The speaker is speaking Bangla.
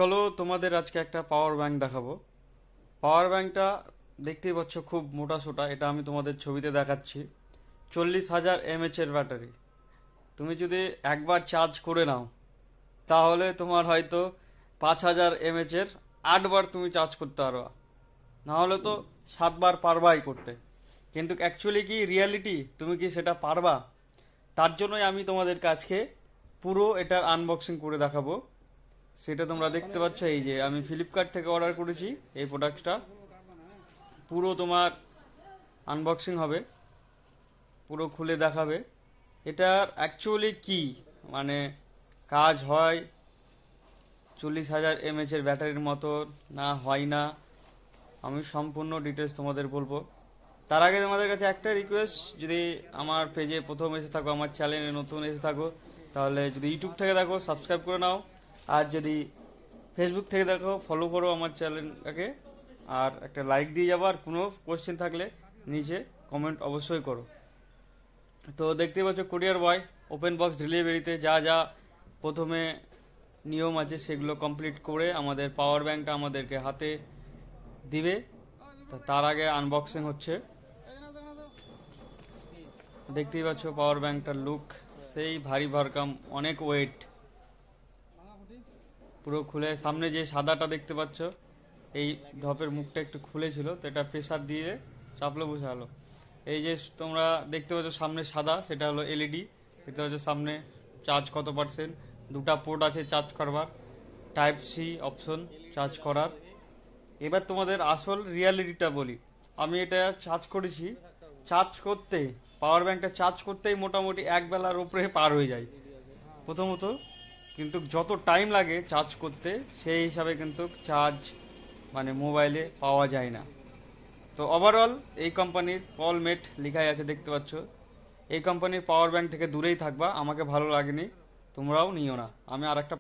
চলো তোমাদের আজকে একটা পাওয়ার ব্যাংক দেখাবো। পাওয়ার ব্যাংকটা দেখতেই পাচ্ছ, খুব মোটা সোটা। এটা আমি তোমাদের ছবিতে দেখাচ্ছি। 40,000 mAh এর ব্যাটারি। তুমি যদি একবার চার্জ করে নাও তাহলে তোমার হয়তো 5,000 mAh এর 8 বার তুমি চার্জ করতে পারবা, না হলে তো 7 বার পারবাই করতে। কিন্তু অ্যাকচুয়ালি কি রিয়ালিটি, তুমি কি সেটা পারবা? তার জন্যই আমি তোমাদেরকে আজকে পুরো এটার আনবক্সিং করে দেখাবো। সেটা তোমরা দেখতে পাচ্ছ, এই যে আমি ফ্লিপকার্ট থেকে অর্ডার করেছি এই প্রোডাক্টটা। পুরো তোমার আনবক্সিং হবে, পুরো খুলে দেখাবে এটার অ্যাকচুয়ালি কি মানে কাজ হয় 40,000 mAh এর ব্যাটারির মতো না হয় না, আমি সম্পূর্ণ ডিটেলস তোমাদের বলবো। তার আগে তোমাদের কাছে একটা রিকোয়েস্ট, যদি আমার পেজে প্রথম এসে থাকো, আমার চ্যানেলে নতুন এসে থাকো, তাহলে যদি ইউটিউব থেকে দেখো সাবস্ক্রাইব করে নাও, আর যদি ফেসবুক থেকে দেখো ফলো করো আমার চ্যানেলটাকে, আর একটা লাইক দিয়ে যাবো। আর কোনো কোশ্চেন থাকলে নিচে কমেন্ট অবশ্যই করো। তো দেখতেই পাচ্ছ কুরিয়ার বয় ওপেন বক্স ডেলিভারিতে যা যা প্রথমে নিয়ম আছে সেগুলো কমপ্লিট করে আমাদের পাওয়ার ব্যাংকটা আমাদেরকে হাতে দিবে। তো তার আগে আনবক্সিং হচ্ছে। দেখতেই পাচ্ছ পাওয়ার ব্যাংকটার লুক সেই ভারী ভরকাম, অনেক ওয়েট। পুরো খুলে সামনে যে সাদাটা দেখতে পাচ্ছ, এই ঢপের মুখটা একটু খুলেছিল, তো এটা প্রেসার দিয়ে চাপলে বোঝা হলো। এই যে তোমরা দেখতে পাচ্ছ সামনে সাদা, সেটা হলো এলইডি। দেখতে পাচ্ছ সামনে চার্জ কত পার্সেন্ট, দুটা পোর্ট আছে চার্জ করবার, টাইপ সি অপশন চার্জ করার। এবার তোমাদের আসল রিয়ালিটিটা বলি। আমি এটা চার্জ করেছি, চার্জ করতে পাওয়ার ব্যাংকটা চার্জ করতেই মোটামুটি এক বেলার উপরে পার হয়ে যায় প্রথমত। কিন্তু যত টাইম লাগে চার্জ করতে সেই হিসাবে কিন্তু চার্জ মানে মোবাইলে পাওয়া যায় না। তো ওভারঅল এই কোম্পানির কলমেট লেখাই আছে দেখতে পাচ্ছ, এই কোম্পানির পাওয়ার ব্যাংক থেকে দূরেই থাকবা, আমাকে ভালো লাগেনি, তোমরাও নিও না। আমি আর একটা